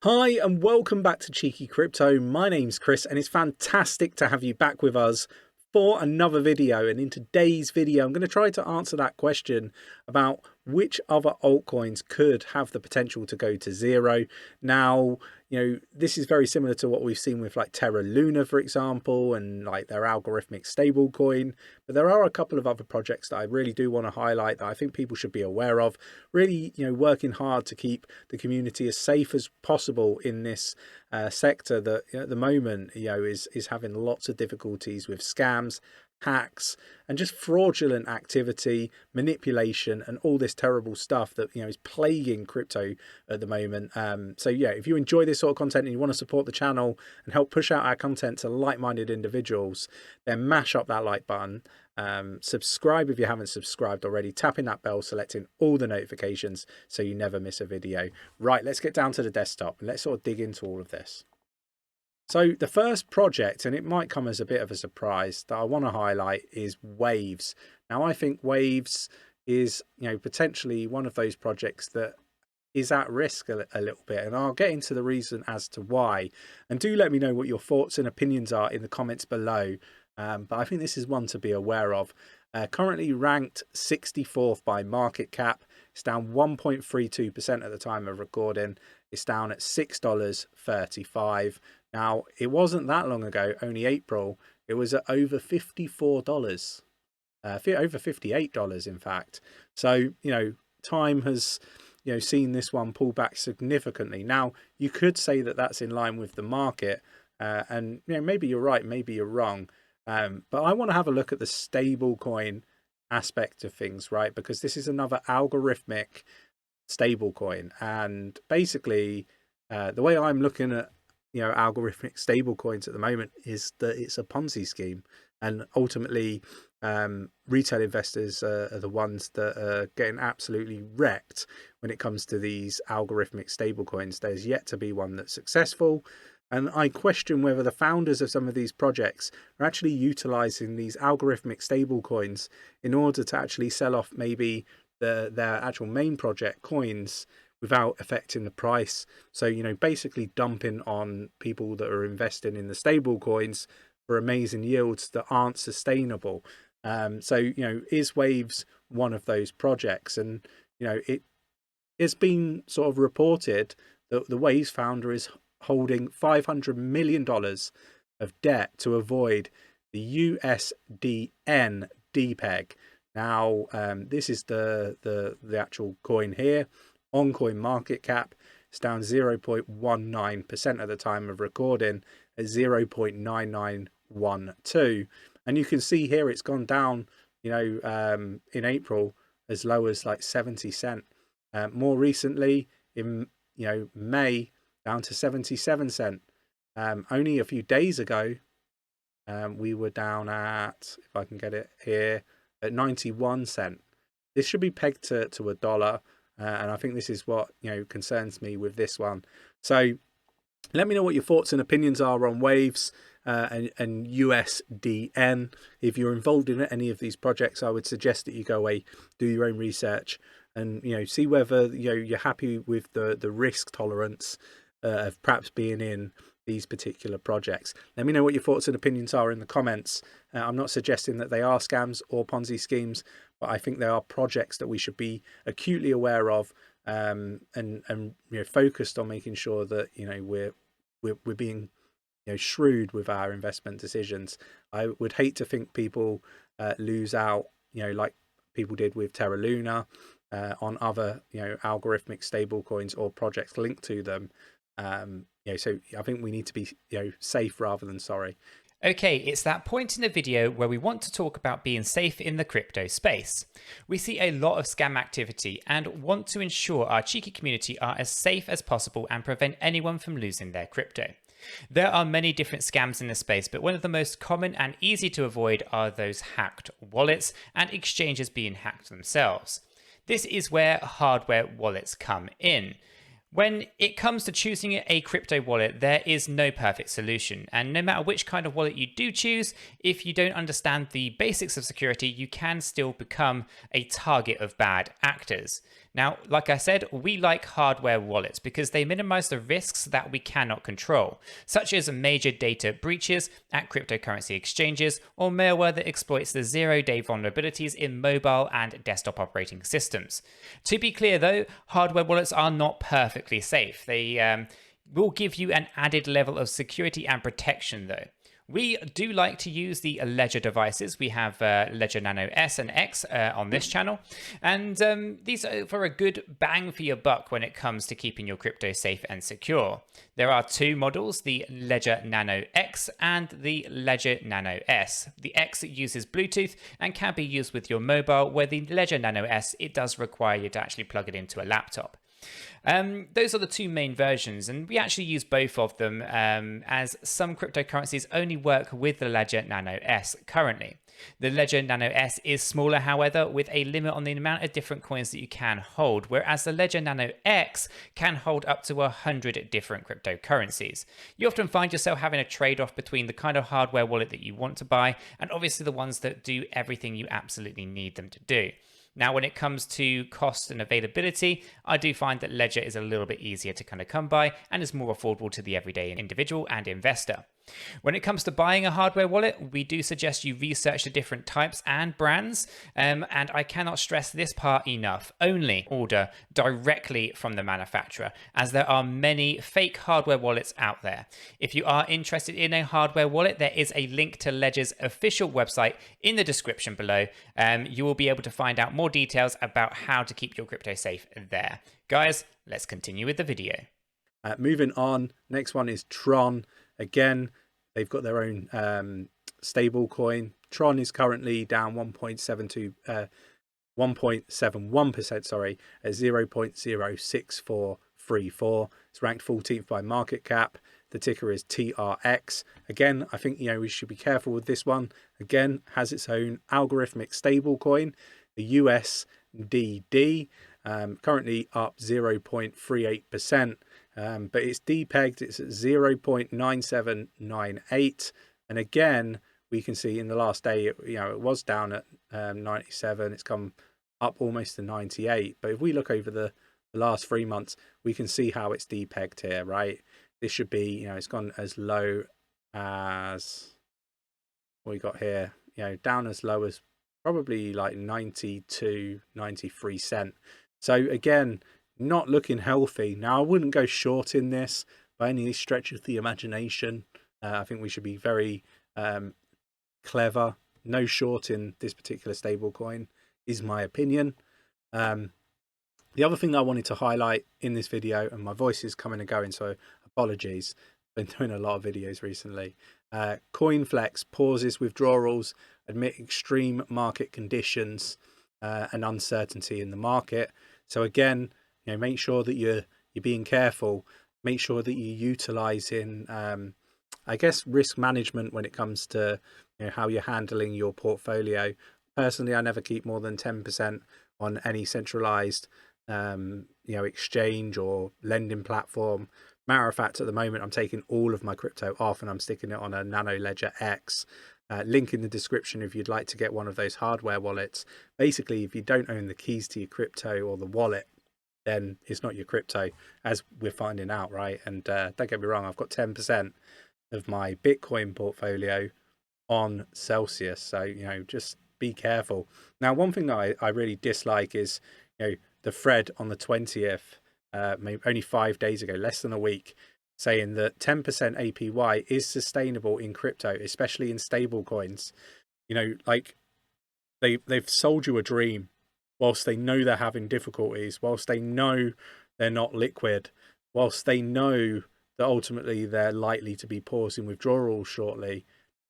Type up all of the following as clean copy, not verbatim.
Hi and welcome back to Cheeky Crypto. My name's Chris and it's fantastic to have you back with us for another video. And in today's video, I'm going to try to answer that question about which other altcoins could have the potential to go to zero. Now, this is very similar to what we've seen with like Terra Luna, for example, and like their algorithmic stablecoin. But there are a couple of other projects that I really do want to highlight that I think people should be aware of. Really, working hard to keep the community as safe as possible in this sector that at the moment, is having lots of difficulties with scams, hacks, and just fraudulent activity, manipulation, and all this terrible stuff that is plaguing crypto at the moment. So yeah, if you enjoy this sort of content and you want to support the channel and help push out our content to like-minded individuals, then mash up that like button. Subscribe if you haven't subscribed already, tapping that bell, selecting all the notifications so you never miss a video. Right, let's get down to the desktop and let's sort of dig into all of this. So the first project, and it might come as a bit of a surprise, that I want to highlight is Waves. Now I think Waves is potentially one of those projects that is at risk a little bit, and I'll get into the reason as to why. And do let me know what your thoughts and opinions are in the comments below. But I think this is one to be aware of. Currently ranked 64th by market cap. It's down 1.32% at the time of recording. It's down at $6.35. Now, it wasn't that long ago, only April, it was at over $54, over $58 in fact. So, time has, seen this one pull back significantly. Now, you could say that that's in line with the market, and maybe you're right, maybe you're wrong. But I want to have a look at the stable coin aspect of things, right? Because this is another algorithmic stable coin. And basically, the way I'm looking at, algorithmic stable coins at the moment is that it's a Ponzi scheme. And ultimately, retail investors are the ones that are getting absolutely wrecked when it comes to these algorithmic stable coins. There's yet to be one that's successful. And I question whether the founders of some of these projects are actually utilizing these algorithmic stable coins in order to actually sell off maybe their actual main project coins without affecting the price. So, basically dumping on people that are investing in the stable coins for amazing yields that aren't sustainable. So, is Waves one of those projects? And, it's been sort of reported that the Waves founder is holding $500 million of debt to avoid the USDN DPEG. Now, this is the actual coin here. On coin market cap, it's down 0.19% at the time of recording at 0.9912. And you can see here it's gone down, in April as low as like 70 cents. More recently in, May, down to 77 cents. Only a few days ago, we were down at, if I can get it here, at 91 cents. This should be pegged to $1. And I think this is what, concerns me with this one. So let me know what your thoughts and opinions are on Waves and USDN. If you're involved in any of these projects, I would suggest that you go away, do your own research and, see whether, you're happy with the risk tolerance of perhaps being in these particular projects. Let me know what your thoughts and opinions are in the comments. I'm not suggesting that they are scams or Ponzi schemes, but I think they are projects that we should be acutely aware of, and focused on making sure that we're being shrewd with our investment decisions. I would hate to think people lose out, like people did with Terra Luna, on other algorithmic stable coins or projects linked to them. So I think we need to be safe rather than sorry. Okay, it's that point in the video where we want to talk about being safe in the crypto space. We see a lot of scam activity and want to ensure our cheeky community are as safe as possible and prevent anyone from losing their crypto. There are many different scams in this space, but one of the most common and easy to avoid are those hacked wallets and exchanges being hacked themselves. This is where hardware wallets come in. When it comes to choosing a crypto wallet, there is no perfect solution. And no matter which kind of wallet you do choose, if you don't understand the basics of security, you can still become a target of bad actors. Now, like I said, we like hardware wallets because they minimize the risks that we cannot control, such as major data breaches at cryptocurrency exchanges or malware that exploits the zero-day vulnerabilities in mobile and desktop operating systems. To be clear though, hardware wallets are not perfectly safe. They will give you an added level of security and protection though. We do like to use the ledger devices. We have Ledger Nano S and X on this channel, and these are for a good bang for your buck when it comes to keeping your crypto safe and secure. There are two models, the Ledger Nano X and the Ledger Nano S. The X uses Bluetooth and can be used with your mobile, where the Ledger Nano S, it does require you to actually plug it into a laptop. Those are the two main versions, and we actually use both of them as some cryptocurrencies only work with the Ledger Nano S currently. The Ledger Nano S is smaller, however, with a limit on the amount of different coins that you can hold, whereas the Ledger Nano X can hold up to 100 different cryptocurrencies. You often find yourself having a trade-off between the kind of hardware wallet that you want to buy and obviously the ones that do everything you absolutely need them to do. Now, when it comes to cost and availability, I do find that Ledger is a little bit easier to kind of come by and is more affordable to the everyday individual and investor. When it comes to buying a hardware wallet, we do suggest you research the different types and brands, and I cannot stress this part enough. Only order directly from the manufacturer, as there are many fake hardware wallets out there. If you are interested in a hardware wallet, there is a link to Ledger's official website in the description below. You will be able to find out more details about how to keep your crypto safe there. Guys, let's continue with the video. Moving on, next one is Tron. Again, they've got their own stable coin. Tron is currently down 1.71%, sorry, at 0.06434. It's ranked 14th by market cap. The ticker is TRX. Again, I think we should be careful with this one. Again, has its own algorithmic stable coin, the USDD, currently up 0.38%. But it's depegged, it's at 0.9798, and again we can see in the last day it was down at 97. It's come up almost to 98, but if we look over the last 3 months, we can see how it's depegged here, right? This should be, it's gone as low as what we got here, down as low as probably like 92, 93 cent. So again, not looking healthy. Now, I wouldn't go short in this by any stretch of the imagination. I think we should be very clever. No short in this particular stable coin is my opinion. The other thing I wanted to highlight in this video, and my voice is coming and going, so apologies. Been doing a lot of videos recently. CoinFlex pauses withdrawals amid extreme market conditions and uncertainty in the market. So again, make sure that you're being careful. Make sure that you're utilizing, I guess, risk management when it comes to how you're handling your portfolio. Personally, I never keep more than 10% on any centralized, exchange or lending platform. Matter of fact, at the moment, I'm taking all of my crypto off and I'm sticking it on a Nano Ledger X. Link in the description if you'd like to get one of those hardware wallets. Basically, if you don't own the keys to your crypto or the wallet, then it's not your crypto, as we're finding out, right? And don't get me wrong, I've got 10% of my Bitcoin portfolio on Celsius, so just be careful. Now, one thing that I really dislike is the thread on the 20th, only 5 days ago, less than a week, saying that 10% APY is sustainable in crypto, especially in stable coins. Like they've sold you a dream, whilst they know they're having difficulties, whilst they know they're not liquid, whilst they know that ultimately they're likely to be pausing withdrawals shortly.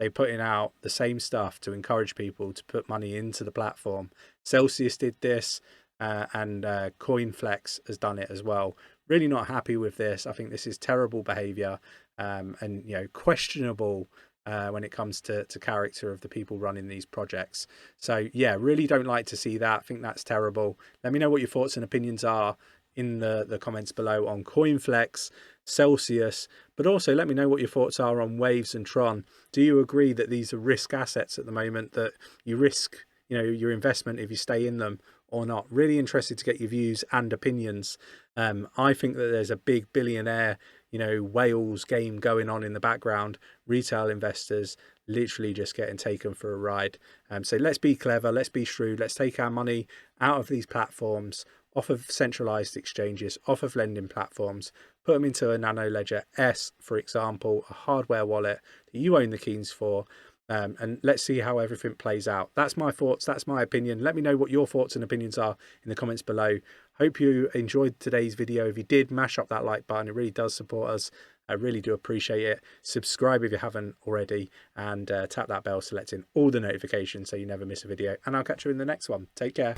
They're putting out the same stuff to encourage people to put money into the platform. Celsius did this, and CoinFlex has done it as well. Really not happy with this. I think this is terrible behavior, and questionable when it comes to character of the people running these projects. So yeah, really don't like to see that. I think that's terrible. Let me know what your thoughts and opinions are in the comments below on CoinFlex, Celsius, but also let me know what your thoughts are on Waves and Tron. Do you agree that these are risk assets at the moment, that you risk, you know, your investment if you stay in them or not? Really interested to get your views and opinions. I think that there's a big billionaire, you know, whales game going on in the background, retail investors literally just getting taken for a ride. So let's be clever, let's be shrewd, let's take our money out of these platforms, off of centralized exchanges, off of lending platforms, put them into a Nano Ledger S, for example, a hardware wallet that you own the keys for. And let's see how everything plays out. That's my thoughts, that's my opinion. Let me know what your thoughts and opinions are in the comments below. Hope you enjoyed today's video. If you did, mash up that like button, it really does support us. I really do appreciate it. Subscribe if you haven't already, and tap that bell selecting all the notifications so you never miss a video, and I'll catch you in the next one. Take care.